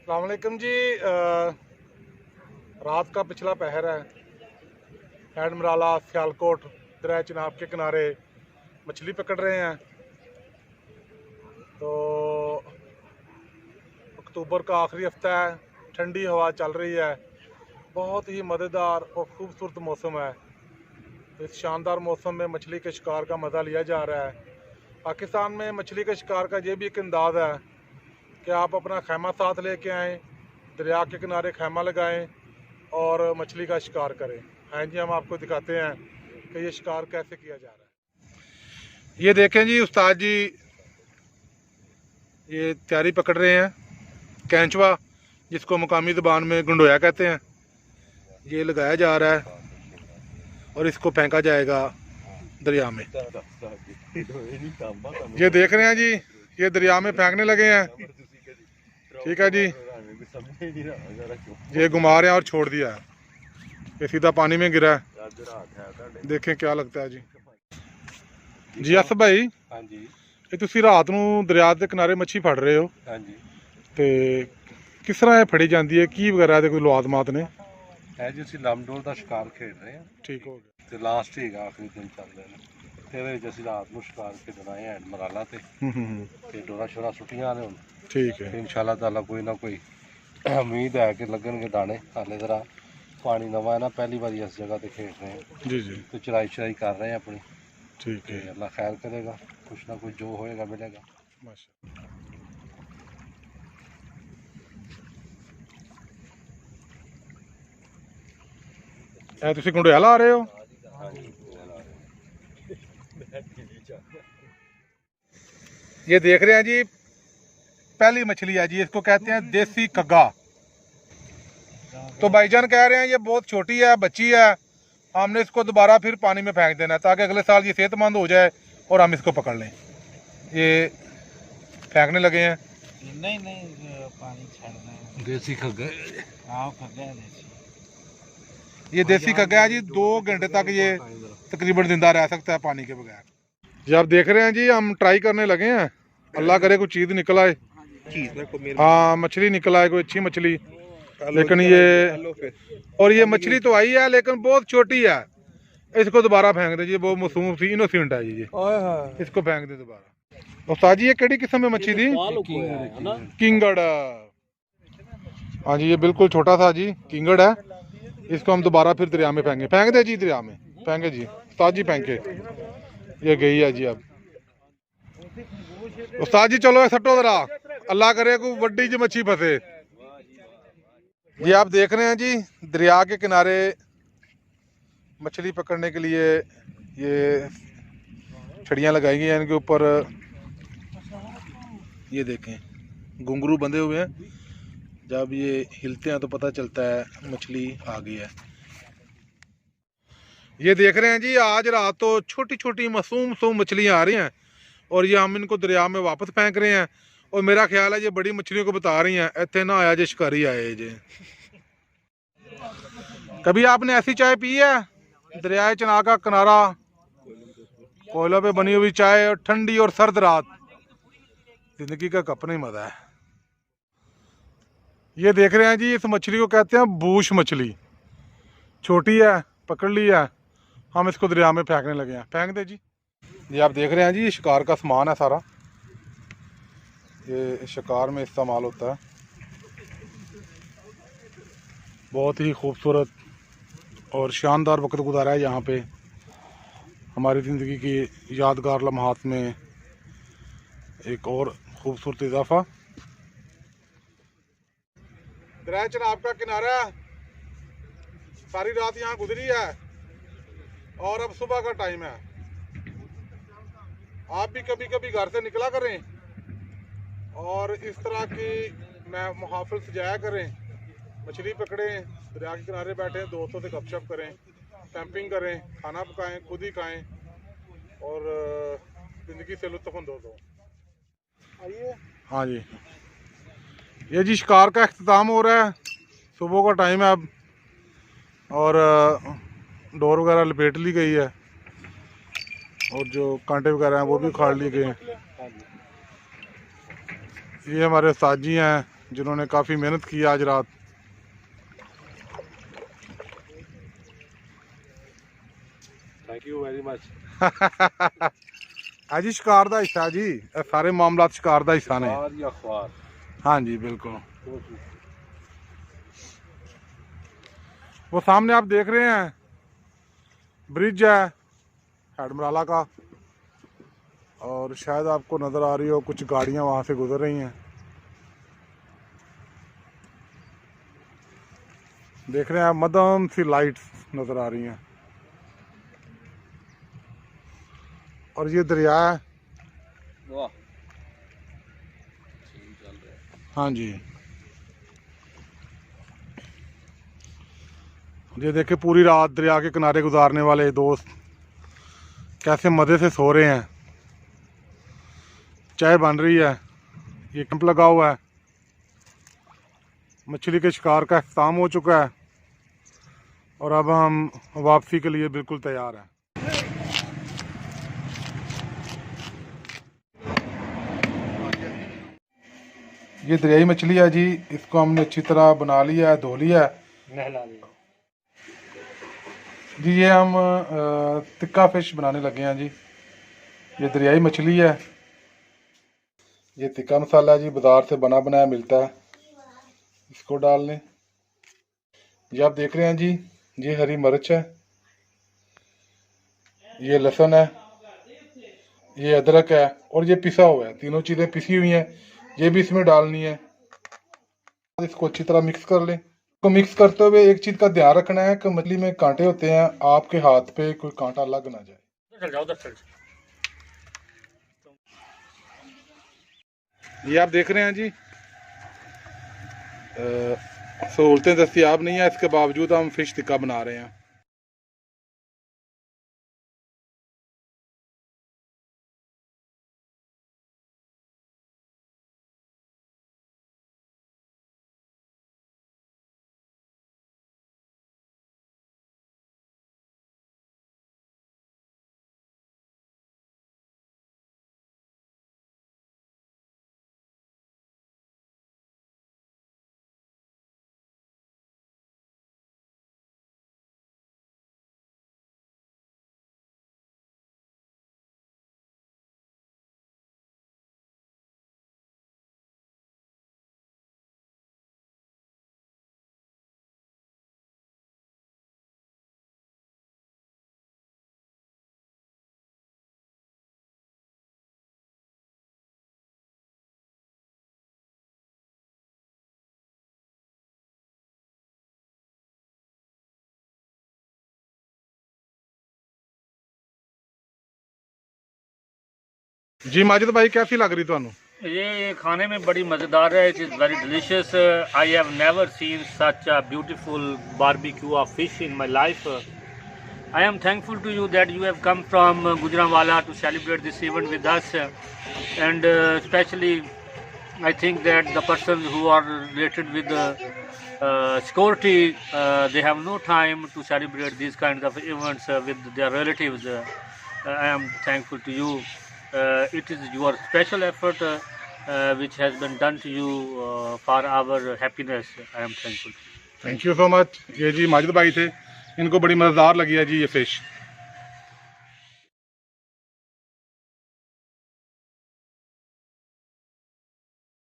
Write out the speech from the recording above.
अस्सलाम वालेकुम जी। रात का पिछला पहर है। हैंड मराला सियालकोट दरिया चिनाब के किनारे मछली पकड़ रहे हैं। तो अक्टूबर का आखिरी हफ्ता है, ठंडी हवा चल रही है, बहुत ही मज़ेदार और ख़ूबसूरत मौसम है। इस शानदार मौसम में मछली के शिकार का मज़ा लिया जा रहा है। पाकिस्तान में मछली के शिकार का ये भी एक अंदाज़ है कि आप अपना खैमा साथ लेके आएँ, दरिया के किनारे खैमा लगाएं और मछली का शिकार करें। हाँ जी, हम आपको दिखाते हैं कि ये शिकार कैसे किया जा रहा है। ये देखें जी, उस्ताद जी ये तैयारी पकड़ रहे हैं। कैंचवा, जिसको मुकामी ज़बान में गंडोया कहते हैं, ये लगाया जा रहा है और इसको फेंका जाएगा दरिया में। ये देख रहे हैं जी, ये दरिया में फेंकने लगे हैं। ठीक है जी, ये घुमा रहे हैं और छोड़ दिया है, ये सीधा पानी में गिरा है। देखें क्या लगता है जी। जी असफ भाई, हाँ जी, ये तुसी रात ਨੂੰ ਦਰਿਆ ਦੇ ਕਿਨਾਰੇ ਮੱਛੀ ਫੜ ਰਹੇ ਹੋ। हाँ जी। ਤੇ ਕਿਸ ਤਰ੍ਹਾਂ ਇਹ ਫੜੀ ਜਾਂਦੀ ਹੈ, ਕੀ ਵਗੈਰਾ ਦੇ ਕੋਈ ਲਵਾਜ਼ਮਾਤ ਨੇ? है जी, ਅਸੀਂ ਲੰਮਡੋਲ ਦਾ ਸ਼ਿਕਾਰ ਖੇਡ ਰਹੇ ਹਾਂ ਠੀਕ ਹੋ ਗਿਆ। ਤੇ ਲਾਸਟ ਹੀਗਾ, ਆਖਰੀ ਦਿਨ ਚੱਲ ਰਹੇ ਨੇ ਤੇ ਇਹਦੇ ਵਿੱਚ ਅਸੀਂ ਰਾਤ ਨੂੰ ਸ਼ਿਕਾਰ ਖੇਡਣਾ ਹੈ ਹੈਂਡ ਮਰਾਲਾ ਤੇ ਡੋਰਾ ਸ਼ੋਰਾ ਸੁੱਟੀਆਂ ਨੇ ਹੁਣ। ਠੀਕ ਹੈ, ਤੇ ਇਨਸ਼ਾਅੱਲਾ ਤਾਲਾ ਕੋਈ ਨਾ ਕੋਈ ਉਮੀਦ ਹੈ ਕਿ ਲੱਗਣਗੇ ਦਾਣੇ। ਹਾਲੇ ਜ਼ਰਾ ਪਾਣੀ ਨਵਾਂ ਹੈ ਨਾ, ਪਹਿਲੀ ਵਾਰੀ ਇਸ ਜਗ੍ਹਾ ਤੇ ਖੇਡ ਰਹੇ ਹਾਂ ਜੀ ਜੀ, ਤੇ ਚਰਾਈ ਕਰ ਰਹੇ ਹਾਂ ਆਪਣੀ। ठीक ਤੇ है, ਅੱਲਾ ਖੈਰ ਕਰੇਗਾ, ਕੁਛ ਨਾ ਕੁਛ ਜੋ ਹੋਏਗਾ ਮਿਲੇਗਾ। माशा। ਇਹ ਤੁਸੀਂ ਗੰਡੋਇਆ ਲਾ ਰਹੇ ਹੋ? ये देख रहे हैं जी, पहली मछली है जी, इसको कहते हैं देसी कग्गा। तो भाईजान कह रहे हैं ये बहुत छोटी है, बच्ची है, हमने इसको दोबारा फिर पानी में फेंक देना है ताकि अगले साल ये सेहतमंद हो जाए और हम इसको पकड़ लें। ये फेंकने लगे हैं। नहीं नहीं, पानी छाड़ना है। ਦੇਸੀ ਖੱਗਾ हाँ, खग्गा है देसी। ये देसी कग्गा है जी, 2 घंटे तक ये तकरीबन जिंदा रह सकता है पानी के बगैर। जी आप देख रहे हैं जी, हम ट्राई करने लगे हैं, अल्लाह करे कोई चीज़ निकल आए। हाँ, मछली निकल आए, कोई अच्छी मछली। लेकिन ये और ये मछली तो आई है लेकिन बहुत छोटी है, इसको दोबारा फेंक दे जी, वो मासूम सी इनोसेंट है जी, ये इसको फेंक दे दोबारा। उस्ताद जी ये केड़ी किस्म में मछली थी? किंगड़। हाँ जी, ये बिल्कुल छोटा सा जी किंगड़ है, इसको हम दोबारा फिर दरिया में फेंके। फेंक दे जी, दरिया में फेंके जी, उस्ताद जी फेंके। ये गई है जी। अब उस्ताद जी चलो सट्टो जरा, अल्लाह करे कोई वड्डी जी मच्छी फंसे। ये आप देख रहे हैं जी, दरिया के किनारे मछली पकड़ने के लिए ये छड़ियाँ लगाई गई हैं, इनके ऊपर ये देखें घुंघरू बंधे हुए हैं, जब ये हिलते हैं तो पता चलता है मछली आ गई है। ये देख रहे हैं जी, आज रात तो छोटी छोटी मासूम मछलियाँ आ रही हैं और ये हम इनको दरिया में वापस फेंक रहे हैं और मेरा ख्याल है ये बड़ी मछलियों को बता रही हैं इतने ना आया जे शिकारी आए जे। कभी आपने ऐसी चाय पी है? दरिया चिनाब का किनारा, कोयलों पे बनी हुई चाय और ठंडी और सर्द रात, जिंदगी का अपना ही मजा है। ये देख रहे हैं जी, इस मछली को कहते हैं बूश मछली, छोटी है, पकड़ ली है, हम इसको दरिया में फेंकने लगे हैं। फेंक दे जी। ये आप देख रहे हैं जी, ये शिकार का सामान है सारा, ये शिकार में इस्तेमाल होता है। बहुत ही खूबसूरत और शानदार वक्त गुजारा है यहाँ पे, हमारी ज़िंदगी की यादगार लम्हात में एक और खूबसूरत इजाफा। दरिया चिनाब का किनारा, सारी रात यहाँ गुजरी है और अब सुबह का टाइम है। आप भी कभी कभी घर से निकला करें और इस तरह की महफिल सजाया करें, मछली पकड़ें, दरिया के किनारे बैठें, दोस्तों से गपशप करें, कैंपिंग करें, खाना पकाएं, खुद ही खाएं और ज़िंदगी से लुत्फ़अंदोज़ हो। आइए। हाँ जी, ये जी शिकार का अख्ताम हो रहा है, सुबह का टाइम है अब और डोर वगैरह लपेट ली गई है और जो कांटे वगैरह हैं वो भी उखाड़ लिए गए हैं। ये हमारे उस्ताद जी हैं जिन्होंने काफ़ी मेहनत की आज रात। Thank you very much. जी शिकार का हिस्सा जी, सारे मामला शिकार का हिस्सा ने। हाँ जी बिल्कुल। वो सामने आप देख रहे हैं ब्रिज है हेडमराला का, और शायद आपको नज़र आ रही हो कुछ गाड़ियां वहां से गुजर रही हैं। देख रहे हैं आप मध्यम सी लाइट्स नज़र आ रही हैं। और ये दरिया है। हाँ जी, ये देखे पूरी रात दरिया के किनारे गुजारने वाले दोस्त कैसे मज़े से सो रहे हैं। चाय बन रही है, ये कैंप लगा हुआ है, मछली के शिकार का अख्ताम हो चुका है और अब हम वापसी के लिए बिल्कुल तैयार हैं। ये दरियाई मछली है जी, इसको हमने अच्छी तरह बना लिया है, धो लिया है, नहला लिया जी। ये हम तिक्का फिश बनाने लगे हैं जी। ये दरियाई मछली है, ये तिक्का मसाला जी बाज़ार से बना बनाया मिलता है, इसको डाल लें। ये आप देख रहे हैं जी, ये हरी मिर्च है, ये लहसुन है, ये अदरक है और ये पिसा हुआ है। तीनों चीज़ें पिसी हुई हैं, ये भी इसमें डालनी है। इसको अच्छी तरह मिक्स कर लें। तो मिक्स करते हुए एक चीज़ का ध्यान रखना है कि मछली में कांटे होते हैं, आपके हाथ पे कोई कांटा लग ना जाए। ये आप देख रहे हैं जी, सहूलतें दस्तियाब नहीं है, इसके बावजूद हम फिश टिक्का बना रहे हैं। जी माजिद भाई कैसी लग रही थानू? ये खाने में बड़ी मज़ेदार है। It is very delicious. I have never seen such a beautiful barbecue of fish in my life. I am thankful to you that you have come from Gujranwala to celebrate this event with us, and especially I think that the persons who are related with security, they have no time to celebrate these kinds of events with their relatives. I am thankful to you. It is your special effort which has been done to you for our happiness. I am thankful. Thank you so much. ये जी माजिद भाई थे, इनको बड़ी मज़ेदार लगी है जी ये fish.